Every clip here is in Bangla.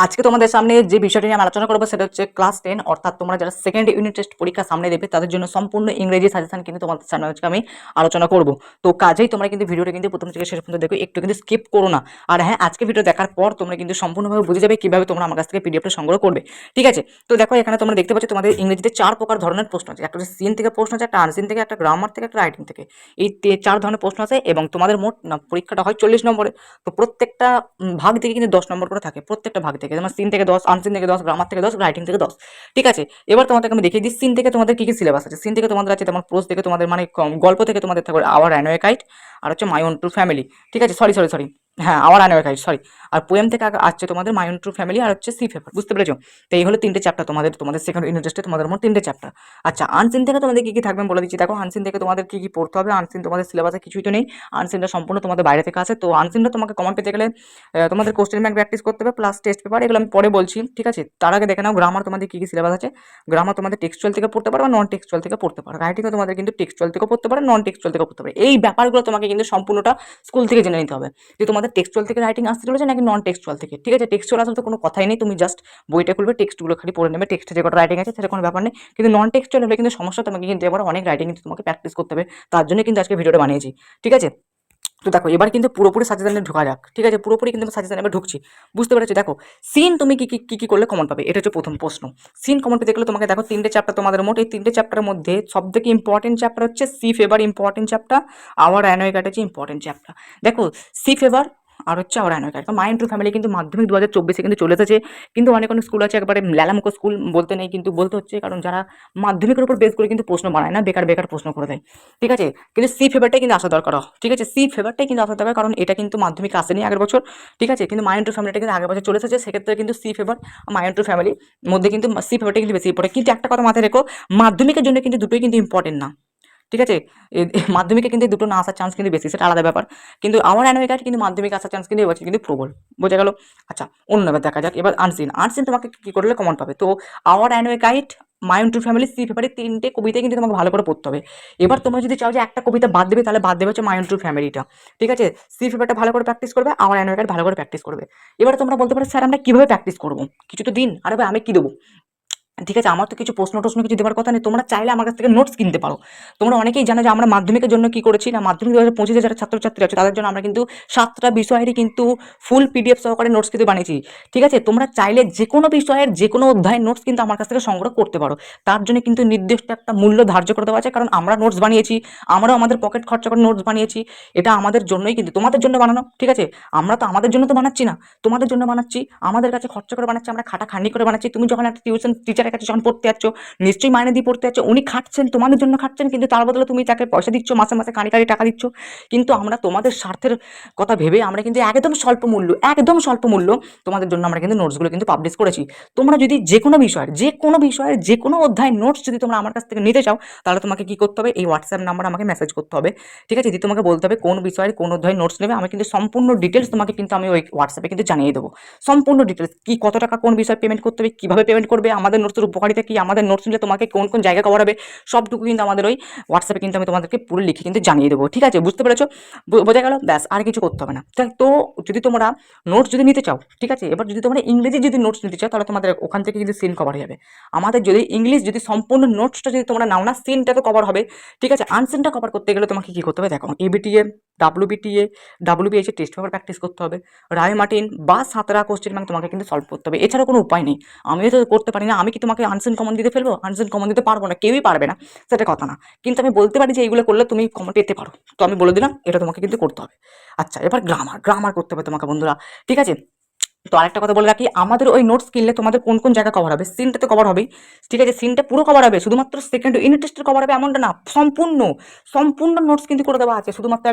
আজকে তোমাদের সামনে যে বিষয়টি নিয়ে আমি আলোচনা করবো সেটা হচ্ছে ক্লাস 10 অর্থাৎ তোমরা যারা সেকেন্ড ইউনিট টেস্ট পরীক্ষা সামনে দেবে তাদের জন্য সম্পূর্ণ ইংরেজি সাজেশন কিন্তু তোমাদের সামনে আজকে আমি আলোচনা করব। তো কাজেই তোমরা কিন্তু ভিডিওটা কিন্তু প্রথম থেকে শেষ পর্যন্ত দেখো, একটু কিন্তু স্কিপ করো না। আর হ্যাঁ, আজকে ভিডিও দেখার পর তোমরা কিন্তু সম্পূর্ণভাবে বুঝে যাবে কিভাবে তোমরা আমার কাছ থেকে পিডিএফটা সংগ্রহ করবে। ঠিক আছে, তো দেখো এখানে তোমরা দেখতে পাচ্ছ তোমাদের ইংরেজিতে 4 প্রকার ধরনের প্রশ্ন আছে। একটা হচ্ছে সিন থেকে প্রশ্ন আছে, একটা আনসিন থেকে, একটা গ্রামার থেকে, একটা রাইটিং থেকে। এই 4 ধরনের প্রশ্ন আছে এবং তোমাদের মোট পরীক্ষাটা হয় 40 নম্বরে। তো প্রত্যেকটা ভাগ থেকে কিন্তু 10 নম্বর করে থাকে, প্রত্যেকটা ভাগ থেকে। যেমন সিন থেকে 10, আনসিন থেকে 10, গ্রামার থেকে 10, রাইটিং থেকে 10। ঠিক আছে, এবার তোমাদেরকে আমি দেখিয়ে দিই সিন থেকে তোমাদের কি কি সিলেবাস আছে। সিন থেকে তোমাদের আছে যেমন প্রোজ থেকে তোমাদের মানে গল্প থেকে তোমাদের থাকবে আওয়ার অ্যানোয়েকাইট আর হচ্ছে মাই ওন ট্রু ফ্যামিলি। ঠিক আছে, সরি, হ্যাঁ আওয়ার অ্যানোয়েকাইট সরি। আর পোয়েম থেকে আসছে তোমাদের মাই ওন ট্রু ফ্যামিলি আর হচ্ছে সি পেপার। বুঝতে পেরেছো? তো এই হলো 3টে চ্যাপ্টার তোমাদের সেকেন্ড ইউনিট টেস্টে তোমাদের মোট 3টে চ্যাপ্টার। আচ্ছা, আনসিন থেকে তোমাদের কি কি থাকবে বলে দিচ্ছি। দেখো আনসিন থেকে তোমাদের কি কি পড়তে হবে। আনসিন তোমাদের সিলেবাসে কিছুই তো নেই, আনসিনটা সম্পূর্ণ তোমাদের বাইরে থেকে আছে। তো আনসিনটা তোমাকে কমন পেতে গেলে তোমাদের কোশ্চেন ব্যাংক প্র্যাকটিস করতে হবে প্লাস টেস্ট পেপার, এগুলো আমি পরে বলছি। ঠিক আছে, তার আগে দেখে নাও গ্রামার তোমাদের কি কি সিলেবাস আছে। গ্রামার তোমাদের টেক্সচুয়াল থেকে পড়তে পারো, নন টেক্সচুয়াল থেকে পড়তে পারো। রাইটিংও তোমাদের কিন্তু টেক্সচুয়াল থেকে পড়তে পারো, নন টেক্সচুয়াল থেকে পড়তে পারো। এই ব্যাপারগুলো তোমাকে কিন্তু সম্পূর্ণটা স্কুল থেকে জেনে নিতে হবে যে তোমাদের টেক্সচুয়াল থেকে রাইটিং আসতে চলেছে নাকি নন টেক্সচুয়াল থেকে। ঠিক আছে, টেক্সচুয়াল আসলে তো কোনো কথাই নেই, তুমি জাস্ট বইটা খুলবে, টেক্সটগুলো খালি পড়ে নেবে, টেক্সটে যে কটা রাইটিং আছে সেটা কোনো ব্যাপার নেই। কিন্তু নন টেক্সচুয়াল হলে কিন্তু সমস্যা, তোমাকে কিন্তু এবার অনেক রাইটিং কিন্তু তোমাকে প্র্যাকটিস করতে হবে। তার জন্য কিন্তু আজকে ভিডিওটা বানিয়েছি। ঠিক আছে, তো দেখো এবার কিন্তু পুরোপুরি সাজেশনে ঢোকা যাক। ঠিক আছে, পুরোপুরি কিন্তু সাজেশনে এবার ঢুকছি। বুঝতে পেরেছি? দেখো সিন তুমি কি করলে কমন পাবে, এটা হচ্ছে প্রথম প্রশ্ন। সিন কমন পেতে গেলে তোমাকে দেখো 3টে চ্যাপ্টার তোমাদের মোট। এই 3টে চ্যাপ্টারের মধ্যে সব থেকে ইম্পর্টেন্ট চ্যাপ্টার হচ্ছে sea fever important chapter, our runaway kite হচ্ছে ইম্পর্টেন্ট চ্যাপ্টার। দেখো সি ফেভার আর হচ্ছে our runaway kite. My own true family কিন্তু মাধ্যমিক 2024 কিন্তু চলে এসেছে। কিন্তু অনেক অনেক স্কুল আছে একবারে ল্যালামুখো স্কুল, বলতে নেই কিন্তু বলতে হচ্ছে, কারণ যারা মাধ্যমিকের উপর বেস করে কিন্তু প্রশ্ন বানায় না, বেকার বেকার প্রশ্ন করে দেয়। ঠিক আছে, কিন্তু সি ফেভারটাই কিন্তু আসা দরকার। ঠিক আছে, সি ফেভারটাই কিন্তু আসা দরকার, কারণ এটা কিন্তু মাধ্যমিকে আসেনি আগের বছর। ঠিক আছে, কিন্তু মাই টু ফ্যামিলিটা কিন্তু আগের বছর চলে এসেছে, সেক্ষেত্রে কিন্তু সি ফেভার মাই টু ফ্যামিলির মধ্যে কিন্তু সি ফেভারটা কিন্তু বেশি ইম্পর্টেন্ট। কিন্তু একটা কথা মাথায় রেখো, মাধ্যমিকের জন্য কিন্তু দুটোই কিন্তু ইম্পর্টেন্ট না। ঠিক আছে, মাধ্যমিকে কিন্তু দুটো না আসার চান্স কিন্তু বেশি, সেটা আলাদা ব্যাপার। কিন্তু আমার অ্যানুয়াল কিন্তু মাধ্যমিক আসার চান্স কিন্তু এবছর কিন্তু প্রবল। বোঝা গেল? আচ্ছা, অন্য ব্যাপার দেখা যাক। এবার আনসিন, তোমাকে কি করলে কমন পাবে। তো আমার annual my own to family, সি পেপারে 3টে কবিতা কিন্তু তোমাকে ভালো করে পড়তে হবে। এবার তোমরা যদি চাও যে একটা কবিতা বাদ দেবে, তাহলে বাদ দেবে হচ্ছে মাই ওন টু ফ্যামিলিটা। ঠিক আছে, সি পেপারটা ভালো করে প্র্যাকটিস করবে, আমার অ্যানুয়াল ভালো করে প্র্যাকটিস করবে। এবার তোমরা বলতে পারো স্যার আমরা কিভাবে প্র্যাকটিস করবো, কিছু তো দিন। আরে ভাই আমি কি দেবো? ঠিক আছে, আমার তো কিছু প্রশ্ন টশ্ন কিছু দেওয়ার কথা নেই, তোমরা চাইলে আমার কাছ থেকে নোটস কিনতে পারো। তোমরা অনেকেই জানো যে আমরা মাধ্যমিকের জন্য কি করেছি না, মাধ্যমিক 2025 যারা ছাত্রছাত্রী আছে তাদের জন্য আমরা কিন্তু 7টা বিষয়েরই কিন্তু ফুল পিডিএফ সহকারে নোটস কিন্তু বানিয়েছি। ঠিক আছে, তোমরা চাইলে যে কোনো বিষয়ের যে কোনো অধ্যায়ের নোটস কিন্তু আমার কাছ থেকে সংগ্রহ করতে পারো। তার জন্য কিন্তু নির্দিষ্ট একটা মূল্য ধার্য করে দেওয়া আছে, কারণ আমরা নোটস বানিয়েছি, আমরাও আমাদের পকেট খরচা করে নোটস বানিয়েছি। এটা আমাদের জন্যই, কিন্তু তোমাদের জন্য বানানো। ঠিক আছে, আমরা তো আমাদের জন্য তো বানাচ্ছি না, তোমাদের জন্য বানাচ্ছি, আমাদের কাছে খরচা করে বানাচ্ছি, আমরা খাটাখাটনি করে বানাচ্ছি। তুমি যখন একটা টিউশন টিচারের কাছে যখন পড়তে যাচ্ছ, নিশ্চয়ই মাইনে দিয়ে পড়তে যাচ্ছ, উনি খাটছেন, তোমাদের জন্য খাটছেন, কিন্তু তার বদলে তুমি তাকে পয়সা দিচ্ছ, মাসে মাসে কানি কানি টাকা দিচ্ছ। কিন্তু আমরা তোমাদের স্বার্থের কথা ভেবে আমরা কিন্তু একদম স্বল্প মূল্য তোমাদের জন্য আমরা কিন্তু নোটসগুলো কিন্তু পাবলিশ করেছি। তোমরা যদি যে কোনো বিষয়ের যে কোনো অধ্যায় নোটস যদি তোমরা আমার কাছ থেকে নিতে চাও, তাহলে তোমাকে কি করতে হবে, এই হোয়াটসঅ্যাপ নাম্বার আমাকে মেসেজ করতে হবে। ঠিক আছে, যদি তোমাকে বলতে হবে কোন বিষয়ের কোন অধ্যায় নোটস নেবে, আমি কিন্তু সম্পূর্ণ ডিটেলস তোমাকে কিন্তু আমি ওই হোয়াটসঅ্যাপে কিন্তু জানিয়ে দেবো। সম্পূর্ণ ডিটেলস, কি কত টাকা কোন বিষয়ে পেমেন্ট করতে হবে, কিভাবে পেমেন্ট করবে, আমাদের নোটসের উপকারিতা কি, আমাদের নোটস নিলে তোমাকে কোন কোন জায়গা কভার হবে, সবটুকু কিন্তু আমাদের ওই হোয়াটসঅ্যাপে কিন্তু আমি তোমাদেরকে পুরো লিখে কিন্তু জানিয়ে দেবো। ঠিক আছে, বুঝতে পেরেছো? বোঝা গেল? ব্যাস, আর কিছু করতে হবে না। তো যদি তোমরা নোটস যদি নিতে চাও, ঠিক আছে, এবার যদি তোমরা ইংরেজি যদি নোটস নিতে চাও, তাহলে তোমাদের ওখান থেকে কিন্তু সিন কভার হয়ে যাবে। আমাদের যদি ইংলিশ যদি সম্পূর্ণ নোটসটা যদি তোমরা নাও না, সিনটা তো কভার হবে। ঠিক আছে, আনসিনটা কভার করতে গেলে তোমাকে কি করতে হবে, দেখো ABTA, WBTA, WBH test paper practice করতে হবে। রায় মার্টিন বা সাতরা কোশ্চেন ব্যাংক তোমাকে কিন্তু সলভ করতে হবে, এছাড়া কোনো উপায় নেই। আমিও তো করতে পারি না, আমি কি তোমাকে আনসিন কমন দিতে ফেলবো? আনসিন কমন দিতে পারবো না, কেউই পারবে না, সেটা কথা না। কিন্তু আমি বলতে পারি যে এইগুলো করলে তুমি কমন পেতে পারো। তো আমি বলে দিলাম এটা তোমাকে কিন্তু করতে হবে। আচ্ছা, এবার গ্রামার করতে হবে তোমাকে বন্ধুরা। ঠিক আছে, তো আরেকটা কথা বলে রাখি, আমাদের ওই নোটস কিনলে তোমাদের কোন কোন জায়গা কভার হবে, সিনটা তো কভার হবেই। ঠিক আছে, সিনটা পুরো কভার হবে, শুধুমাত্র সেকেন্ড ইউনিট টেস্টের কভার হবে এমনটা না, সম্পূর্ণ সম্পূর্ণ নোটস কিন্তু করে দেওয়া আছে। শুধুমাত্র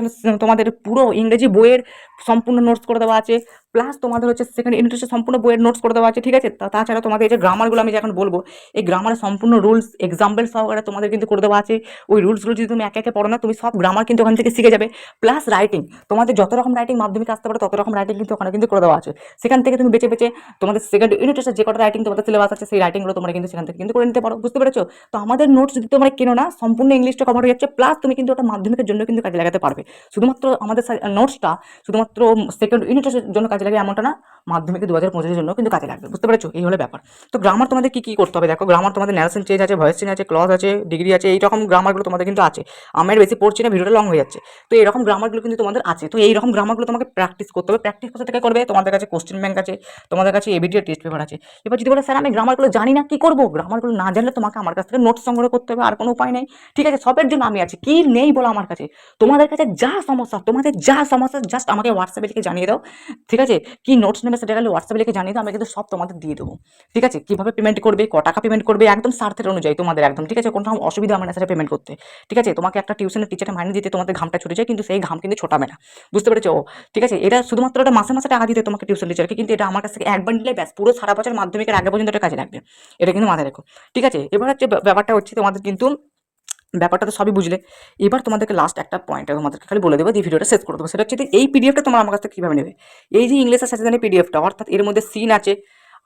তোমাদের পুরো ইংরেজি বইয়ের সম্পূর্ণ নোটস করে দেওয়া আছে, প্লাস তোমাদের হচ্ছে সেকেন্ড ইউনিট টেস্টের সম্পূর্ণ বইয়ের নোটস করে দেওয়া আছে। ঠিক আছে, তাছাড়া তোমাদের এই যে গ্রামারগুলো আমি যখন বলবো, এই গ্রামারের সম্পূর্ণ রুলস এক্সাম্পল সহকারে তোমাদের কিন্তু করে দেওয়া আছে। ওই রুলসগুলো যদি তুমি একে একে পড়ো না, তুমি সব গ্রামার কিন্তু ওখান থেকে শিখে যাবে। প্লাস রাইটিং, তোমাদের যত রকম রাইটিং মাধ্যমিক আসতে পারে তত রকম রাইটিং কিন্তু ওখানে কিন্তু করে দেওয়া আছে। সেখান থেকে তুমি বেছে বেছে তোমাদের সেকেন্ড ইউনিট টেস্টে যে কটা রাইটিং তোমাদের সিলেবাস আছে, সেই রাইটিংগুলো তোমরা কিন্তু সেখান থেকে কিন্তু করে নিতে পারো। বুঝতে পেরেছো? তো আমাদের নোটস যদি তোমরা কেনো না, সম্পূর্ণ ইংলিশটা কভার হয়ে যাচ্ছে, প্লাস তুমি কিন্তু ওটা মাধ্যমিকের জন্য কিন্তু কাজে লাগাতে পারবে। শুধুমাত্র আমাদের নোটসটা শুধুমাত্র সেকেন্ড ইউনিট টেস্টের জন্য কাজে কাজে লাগে এমনটা না, মাধ্যমিকে 2025 জন্য কিন্তু কাজে লাগবে, বুঝতে পেরেছো? এই হলো ব্যাপার। তো গ্রামার তোমাদের কি করতে হবে দেখো, গ্রামার তোমাদের ন্যারেশন চেঞ্জ আছে, ভয়েস চেঞ্জ আছে, ক্লজ আছে, ডিগ্রি আছে, এইরকম গ্রামারগুলো তোমাদের কিন্তু আছে। আমি আর বেশি পড়ছি না, ভিডিওটা লং হয়ে যাচ্ছে। তো এইরকম গ্রামারগুলো কিন্তু তোমাদের আছে। তো এইরকম গ্রামারগুলো তোমাকে প্র্যাকটিস করতে হবে। প্র্যাকটিস কোথা থেকে করবে? তোমাদের কাছে কোশ্চেন ব্যাংক আছে, তোমাদের কাছে এবিডি টেস্ট পেপার আছে। এবার যদি বলে স্যার আমি গ্রামারগুলো জানি না, কি করবো? গ্রামারগুলো না জানলে তোমাকে আমার কাছ থেকে নোটস সংগ্রহ করতে হবে, আর কোনো উপায় নেই। ঠিক আছে, সবের জন্য আমি আছি, কি নেই বলো আমার কাছে? তোমাদের কাছে যা সমস্যা জাস্ট আমাকে হোয়াটসঅ্যাপে লিখে জানিয়ে দাও। ঠিক আছে, কি নোটস নেবে সেটা গেলে হোয়াটসঅ্যাপে লিখে জানিয়ে দাও, আমি কিন্তু সব তোমাদের দিয়ে দেবো। ঠিক আছে, কিভাবে পেমেন্ট করবে, ক টাকা পেমেন্ট করবে, একদম স্বার্থের অনুযায়ী তোমাদের একদম। ঠিক আছে, কোনো রকম অসুবিধা হবে না সেটা পেমেন্ট করতে। ঠিক আছে, তোমাকে একটা টিউশনের টিচারকে মাইনে দিতে তোমাদের ঘামটা ছুটে যায়, কিন্তু সেই ঘাম কিন্তু ছোটাবে না, বুঝতে পেরেছো? ঠিক আছে, এটা শুধুমাত্র এটা মাসে মাসে টাকা দিতে তোমাকে টিউশন টিচারকে, কিন্তু এটা আমার কাছ থেকে একবার নিলে ব্যাস পুরো সারা বছর মাধ্যমিকের আগে পর্যন্ত এটা কাজে লাগবে। এটা কিন্তু মাথায় রেখো। ঠিক আছে, এবার হচ্ছে ব্যাপারটা হচ্ছে তোমাদের কিন্তু ব্যাপারটা তো সবই বুঝলে। এবার তোমাদেরকে লাস্ট একটা পয়েন্ট তোমাদেরকে খালি বলে দেবো, দিয়ে ভিডিওটা শেষ করে দেবো। সেটা হচ্ছে এই পিডিএফটা তোমরা আমার কাছ থেকে কীভাবে নেবে। এই যে ইংলিশের সাথে জানি পিডিএফটা, অর্থাৎ এর মধ্যে সিন আছে,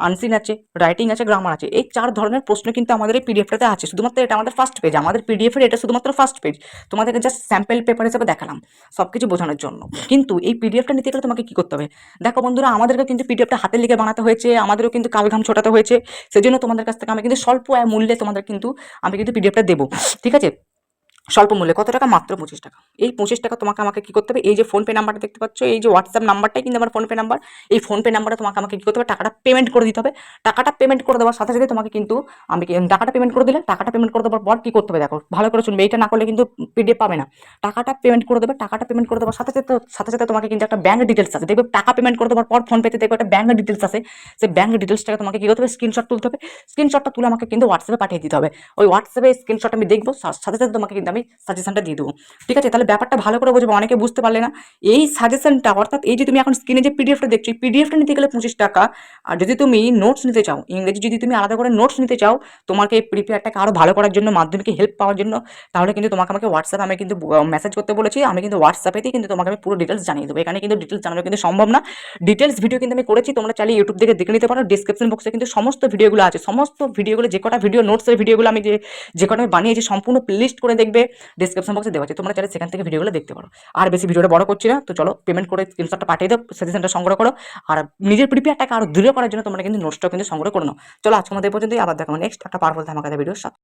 আনসিন আছে, রাইটিং আছে, গ্রামার আছে, এই 4 ধরনের প্রশ্ন কিন্তু আমাদের এই পিডিএফটাতে আছে। শুধুমাত্র এটা আমাদের ফার্স্ট পেজ, আমাদের পিডিএফের এটা শুধুমাত্র ফার্স্ট পেজ। তোমাদেরকে জাস্ট স্যাম্পল পেপার হিসেবে দেখালাম সব কিছু বোঝানোর জন্য। কিন্তু এই পিডিএফটা নিতে গেলে তোমাকে কী করতে হবে দেখো বন্ধুরা, আমাদেরকে কিন্তু পিডিএফটা হাতে লিখে বানাতে হয়েছে, আমাদেরও কিন্তু কালঘাম ছোটাতে হয়েছে। সেজন্য তোমাদের কাছ থেকে আমি কিন্তু স্বল্প মূল্যে তোমাদের কিন্তু আমি কিন্তু পিডিএফটা দেবো। ঠিক আছে, স্বল্প মূল্যে। কত টাকা? মাত্র 25 টাকা। এই 25 টাকা তোমাকে আমাকে কী করতে হবে, এই যে ফোনপে নাম্বারটা দেখতে পাচ্ছ, এই যে হোয়াটসঅ্যাপ নাম্বারটাই কিন্তু আমার ফোনপে নাম্বার। এই ফোনপে নাম্বারে তোমাকে আমাকে কী করতে হবে, টাকাটা পেমেন্ট করে দিতে হবে। টাকাটা পেমেন্ট করে দেওয়ার সাথে সাথে তোমাকে কিন্তু আমি টাকাটা পেমেন্ট করে দিলে, টাকাটা পেমেন্ট করে দেওয়ার পর কী করতে হবে দেখো, ভালো করে শুনবে, এইটা না করলে কিন্তু পিডিএফ পাবে না। টাকাটা পেমেন্ট করে দেবে, টাকাটা পেমেন্ট করে দেওয়ার সাথে সাথে তোমাকে কিন্তু একটা ব্যাঙ্ক ডিটেলস আছে, দেখবে টাকা পেমেন্ট করে দেওয়ার পর ফোনপেতে দেখবে একটা ব্যাঙ্ক ডিটেলস আছে। সেই ব্যাঙ্ক ডিটেলসটাকে তোমাকে কী করতে হবে, স্ক্রিনশট তুলতে হবে। স্ক্রিনশটটা তুলে আমাকে কিন্তু হোয়াটসঅ্যাপে পাঠিয়ে দিতে হবে। ওই হোয়াটসঅ্যাপে স্ক্রিনশট আমি দেখবো, সাথে সাথে তোমাকে কিন্তু আমি সাজেশনটা দিয়ে দেবো। ঠিক আছে, তাহলে ব্যাপারটা ভালো করে বুঝবো, অনেকে বুঝতে পারলে না। এই সাজেশনটা, অর্থাৎ এই যে তুমি এখন স্ক্রিনে যে পিডিএফটা দেখছো, এই পিডিএফটা নিতে গেলে 25 টাকা। আর যদি তুমি নোটস নিতে চাও, ইংরেজি যদি তুমি আলাদা করে নোটস নিতে চাও, তোমাকে এই প্রিপেয়ারটাকে আরও ভালো করার জন্য, মাধ্যমিকে হেল্প পাওয়ার জন্য, তাহলে কিন্তু তোমাকে আমাকে হোয়াটসঅ্যাপে আমি কিন্তু মেসেজ করতে বলেছি। আমি কিন্তু হোয়াটসঅ্যাপেতেই কিন্তু তোমাকে আমি পুরো ডিটেলস জানিয়ে দেবো। এখানে কিন্তু ডিটেলস জানানো কিন্তু সম্ভব না। ডিটেলস ভিডিও কিন্তু আমি করেছি, তোমরা চাইলে ইউটিউব থেকে দেখে নিতে পারো। ডিসক্রিপশন বক্সে কিন্তু সমস্ত ভিডিওগুলো আছে, সমস্ত ভিডিওগুলো, যে কটা ভিডিও নোটসের ভিডিওগুলো আমি যে কটা আমি বানিয়েছি সম্পূর্ণ প্লেলিস্ট করে দেখবে, ডিসক্রিপশন বক্সে দেওয়া আছে, তোমরা চাইলে সেখান থেকে ভিডিওগুলো দেখতে পারো। আর বেশি ভিডিওটা বড় করছি না, তো চলো পেমেন্ট করে স্ক্রিনশটটা পাঠিয়ে দাও, সাজেশনটা সংগ্রহ করো। আর নিজের প্রিপেয়ারটাকে আরও দৃঢ় করার জন্য তোমরা কিন্তু নোটসটাও কিন্তু সংগ্রহ করে নাও। চলো আজকে আমাদের পর্যন্তই, আবার দেখো নেক্সট একটা পাওয়ারফুল ধামাকাদার ভিডিওর সাথে।